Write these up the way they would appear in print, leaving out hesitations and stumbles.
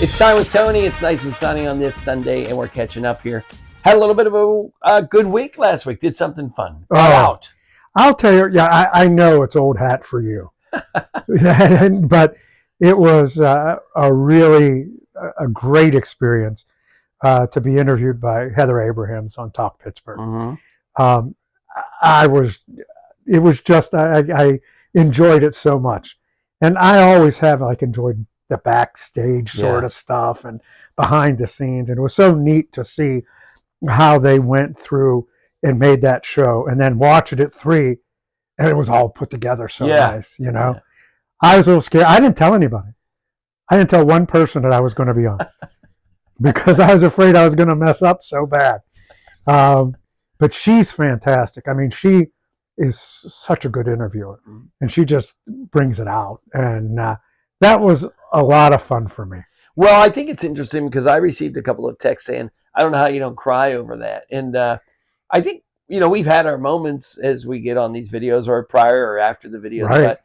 It's Time with Tony. It's nice and sunny on this Sunday, and we're catching up here. Had a little bit of a good week last week. Did something fun. Got out. I'll tell you, I know it's old hat for you. But it was a great experience to be interviewed by Heather Abrahams on Talk Pittsburgh. Mm-hmm. I enjoyed it so much. And I always have enjoyed the backstage sort of stuff and behind the scenes. And it was so neat to see how they went through and made that show and then watch it at 3, and it was all put together so nice, you know. Yeah. I was a little scared. I didn't tell anybody. I didn't tell one person that I was going to be on because I was afraid I was going to mess up so bad. But she's fantastic. I mean, she is such a good interviewer, and she just brings it out. And that was a lot of fun for me. Well, I think it's interesting because I received a couple of texts saying, I don't know how you don't cry over that. And I think, we've had our moments as we get on these videos or prior or after the videos. Right.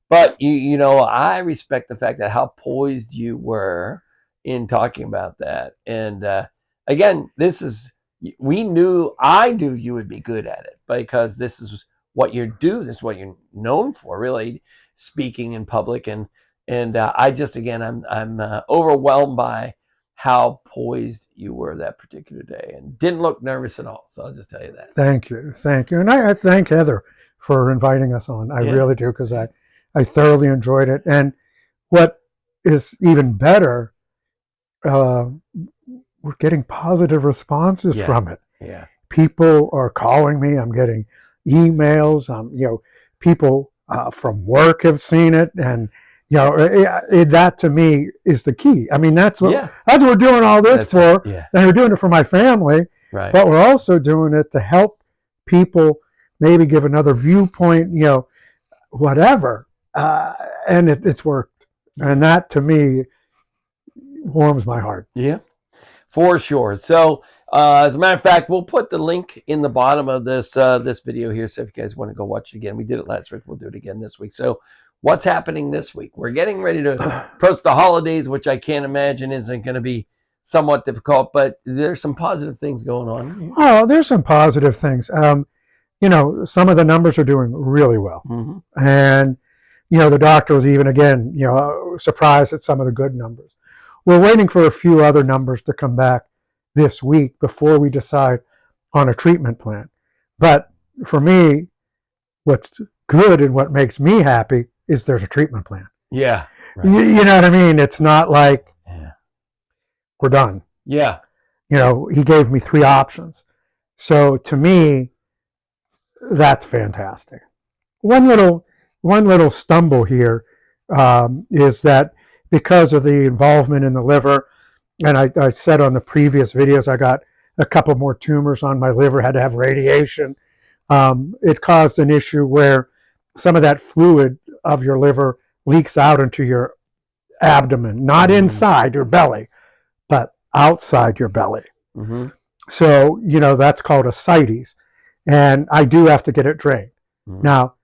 But I respect the fact that how poised you were in talking about that. And again, I knew you would be good at it because this is what you do. This is what you're known for, really, speaking in public. And I just, again, I'm overwhelmed by how poised you were that particular day and didn't look nervous at all. So I'll just tell you that. Thank you. And I thank Heather for inviting us on. I really do, because I thoroughly enjoyed it. And what is even better, we're getting positive responses from it. Yeah. People are calling me. I'm getting emails. People from work have seen it, and that to me is the key. I mean, that's what we're doing all this for. Right. Yeah. And we're doing it for my family, right? But we're also doing it to help people maybe give another viewpoint, whatever. And it's worked, and that to me warms my heart. Yeah, for sure. So, as a matter of fact, we'll put the link in the bottom of this video here. So if you guys want to go watch it again, we did it last week. We'll do it again this week. So what's happening this week? We're getting ready to approach the holidays, which I can't imagine isn't going to be somewhat difficult, but there's some positive things going on. Oh, there's some positive things. Some of the numbers are doing really well. Mm-hmm. And, the doctor was even, again, surprised at some of the good numbers. We're waiting for a few other numbers to come back this week before we decide on a treatment plan. But for me, what's good and what makes me happy is there's a treatment plan. Yeah. Right. You know what I mean? It's not like we're done. Yeah. He gave me 3 options. So to me, that's fantastic. One little stumble here is that because of the involvement in the liver, and I said on the previous videos, I got a couple more tumors on my liver, had to have radiation. It caused an issue where some of that fluid of your liver leaks out into your abdomen, not inside your belly, but outside your belly. Mm-hmm. So, that's called ascites. And I do have to get it drained. Mm-hmm. Now,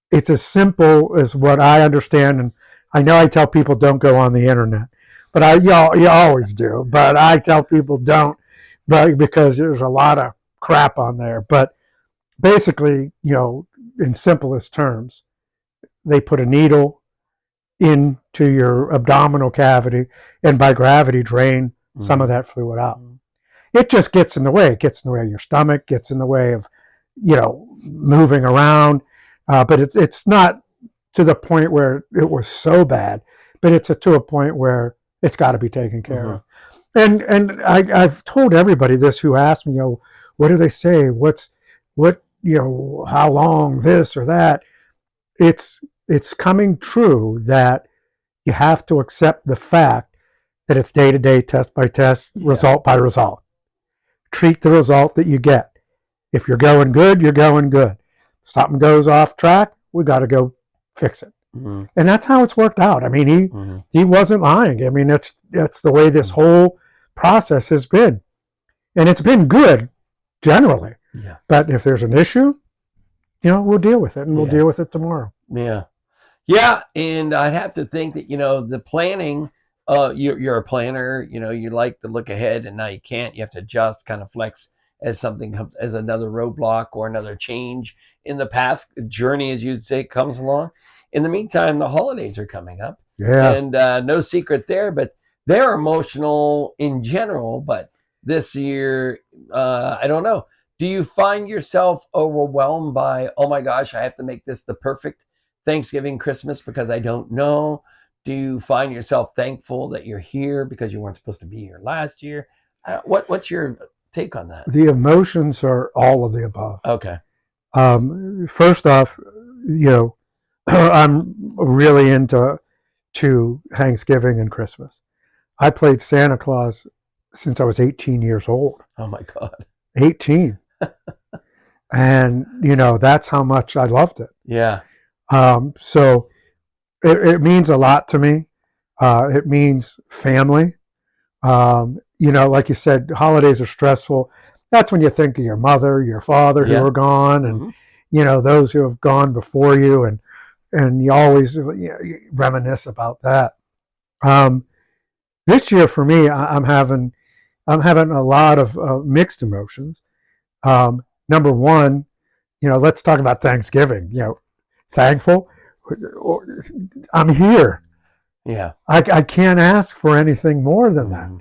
it's as simple as what I understand. And I know I tell people don't go on the internet, but you always do. But I tell people don't, because there's a lot of crap on there. But basically, in simplest terms, they put a needle into your abdominal cavity and by gravity drain some of that fluid out. It just gets in the way. It gets in the way of your stomach, gets in the way of, moving around. But it's not to the point where it was so bad, but it's to a point where it's got to be taken care of. And I've told everybody this who asked me, what do they say? How long, this or that? It's coming true that you have to accept the fact that it's day-to-day, test by test, result by result. Treat the result that you get. If you're going good, you're going good. Something goes off track, we got to go fix it. Mm-hmm. And that's how it's worked out. I mean, he wasn't lying. I mean, that's the way this whole process has been. And it's been good, generally. Yeah. But if there's an issue, we'll deal with it, and we'll deal with it tomorrow. Yeah. Yeah, and I'd have to think that, the planning you're a planner, you like to look ahead, and now you can't. You have to adjust, kind of flex as something comes, as another roadblock or another change in the path journey, as you'd say, comes along. In the meantime, the holidays are coming up, Yeah. and no secret there, but they're emotional in general. But this year, I don't know. Do you find yourself overwhelmed by, oh my gosh, I have to make this the perfect Thanksgiving, Christmas because I don't know? Do you find yourself thankful that you're here because you weren't supposed to be here last year? What's your take on that? The emotions are all of the above. Okay. First off, I'm really into Thanksgiving and Christmas. I played Santa Claus since I was 18 years old. Oh my God. 18. And, that's how much I loved it. Yeah. So it means a lot to me. It means family. Like you said, holidays are stressful. That's when you think of your mother, your father who are gone, and those who have gone before you, and you always you reminisce about that. This year for me, I'm having a lot of mixed emotions. Number one, let's talk about Thanksgiving. Thankful. I'm here. Yeah. I can't ask for anything more than that.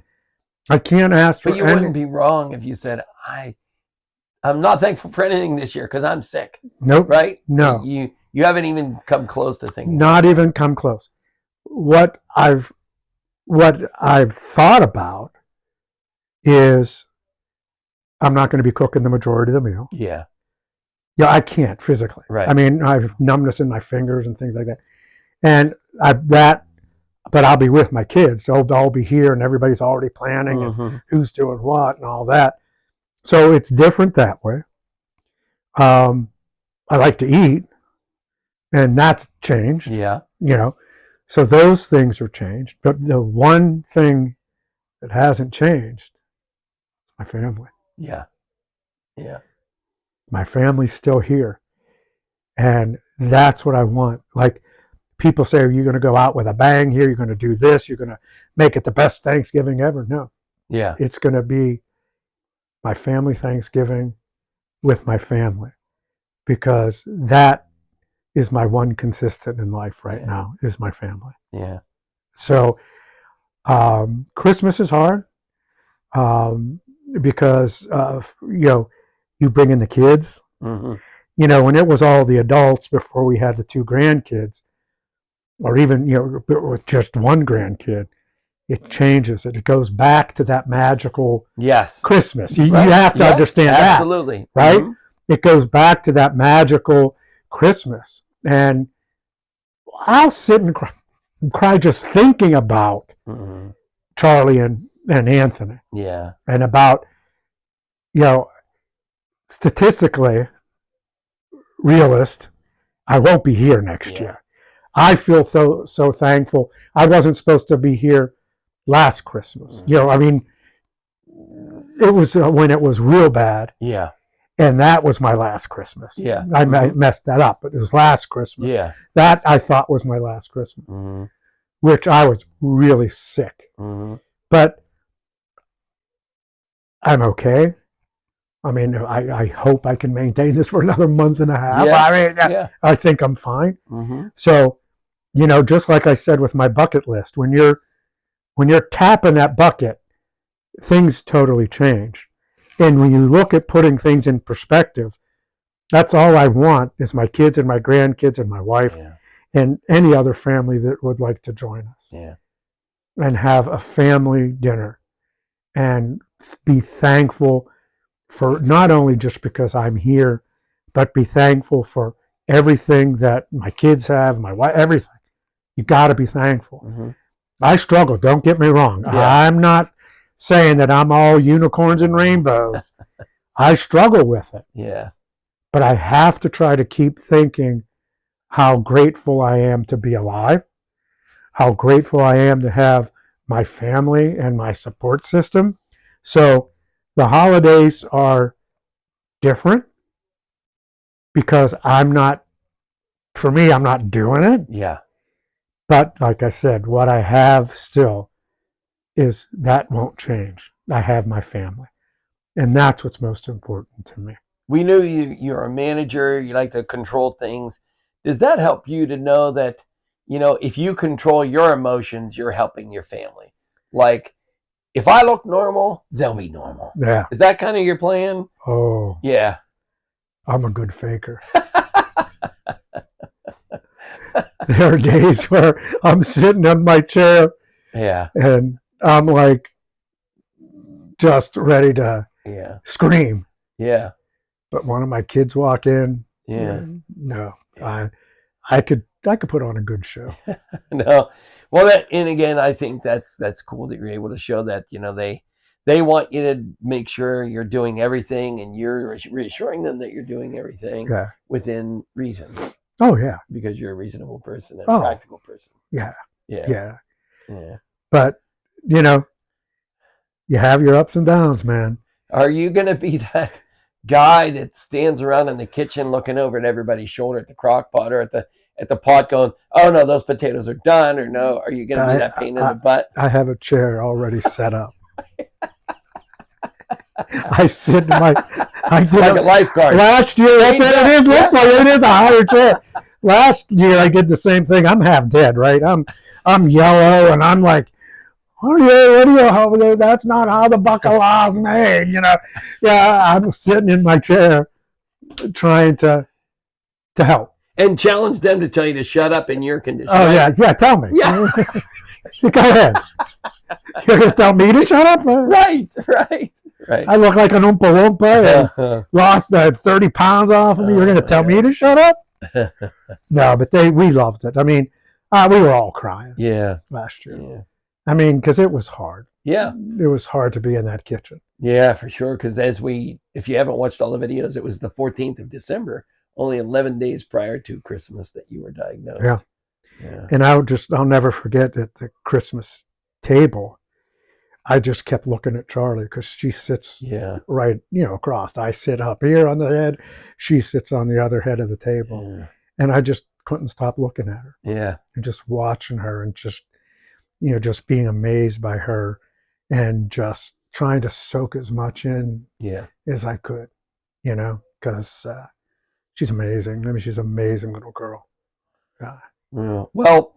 I can't ask for. But you wouldn't be wrong if you said, I'm not thankful for anything this year because I'm sick. Nope. Right? No. You haven't even come close to thinking. Not even come close. What I've thought about is I'm not going to be cooking the majority of the meal. Yeah. Yeah, I can't physically. Right. I mean, I have numbness in my fingers and things like that. And but I'll be with my kids. They'll all be here, and everybody's already planning and who's doing what and all that. So it's different that way. I like to eat, and that's changed. Yeah. So those things are changed. But the one thing that hasn't changed is my family. Yeah. Yeah. My family's still here. And that's what I want. Like, people say, are you going to go out with a bang here? You're going to do this? You're going to make it the best Thanksgiving ever? No. Yeah. It's going to be my family Thanksgiving with my family, because that is my one consistent in life right now, is my family. Yeah. So Christmas is hard because you bring in the kids. When it was all the adults before we had the two grandkids, or even with just one grandkid, it changes it. It goes back to that magical Christmas. You have to understand that. Absolutely. Right? It goes back to that magical Christmas. And I'll sit and cry just thinking about Charlie and Anthony. Yeah. And about, statistically, realist, I won't be here next year. I feel so thankful. I wasn't supposed to be here last Christmas. I mean, it was when it was real bad. Yeah. And that was my last Christmas. Yeah. I messed that up, but it was last Christmas. Yeah. That I thought was my last Christmas, which I was really sick. But I'm okay. I mean, I hope I can maintain this for another month and a half. I think I'm fine. So, just like I said with my bucket list, when you're tapping that bucket, things totally change. And when you look at putting things in perspective, that's all I want is my kids and my grandkids and my wife and any other family that would like to join us. And have a family dinner and be thankful for not only just because I'm here, but be thankful for everything that my kids have, my wife, everything. You got to be thankful. I struggle, don't get me wrong. I'm not saying that I'm all unicorns and rainbows. I struggle with it. Yeah. But I have to try to keep thinking how grateful I am to be alive, how grateful I am to have my family and my support system. So the holidays are different because I'm not doing it. Yeah. But like I said, what I have still is that won't change. I have my family. And that's what's most important to me. We knew you're a manager, you like to control things. Does that help you to know that, if you control your emotions, you're helping your family? Like, if I look normal, they'll be normal. Yeah. Is that kind of your plan? Oh. Yeah. I'm a good faker. There are days where I'm sitting on my chair. Yeah. And I'm like just ready to scream. Yeah. But one of my kids walk in. Yeah. No. I could put on a good show. No. Well, and again, I think that's cool that you're able to show that, they want you to make sure you're doing everything, and you're reassuring them that you're doing everything within reason. Oh, yeah. Because you're a reasonable person and a practical person. Yeah. Yeah. But, you have your ups and downs, man. Are you going to be that guy that stands around in the kitchen looking over at everybody's shoulder at the crock pot or at the pot going, oh, no, those potatoes are done, or no? Are you going to be that pain in the butt? I have a chair already set up. I sit in I did like a lifeguard. Last year, that's what it is. Looks like it is a higher chair. Last year, I did the same thing. I'm half dead, right? I'm yellow, and I'm like, what are you? That's not how the bacalao's made, Yeah, I'm sitting in my chair, trying to help and challenge them to tell you to shut up in your condition. Oh yeah, tell me. Yeah. Go ahead. You're gonna tell me to shut up? Right. I look like an Oompa Loompa and lost 30 pounds off of me. You're going to tell me to shut up? No, but we loved it. I mean, we were all crying last year. Yeah. I mean, because it was hard. Yeah. It was hard to be in that kitchen. Yeah, for sure. Because if you haven't watched all the videos, it was the 14th of December, only 11 days prior to Christmas, that you were diagnosed. Yeah. And I'll never forget at the Christmas table, I just kept looking at Charlie because she sits right, across. I sit up here on the head. She sits on the other head of the table. Yeah. And I just couldn't stop looking at her. Yeah. And just watching her and just being amazed by her and just trying to soak as much in as I could, because she's amazing. I mean, she's an amazing little girl. Well,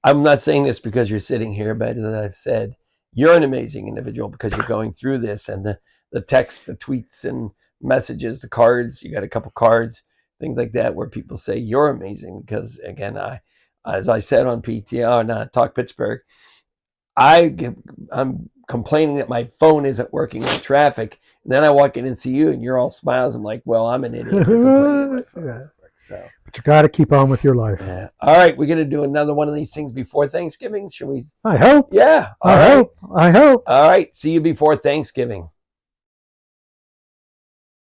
I'm not saying this because you're sitting here, but as I've said, you're an amazing individual because you're going through this, and the text, the tweets and messages, the cards, you got a couple cards, things like that, where people say you're amazing because, again, as I said on PTR and Talk Pittsburgh, I'm complaining that my phone isn't working in traffic, and then I walk in and see you and you're all smiles. I'm like, well, I'm an idiot for complaining my phone doesn't work. So. But you got to keep on with your life. Yeah. All right, we're going to do another one of these things before Thanksgiving. Should we? I hope. Yeah. I hope. All right. See you before Thanksgiving.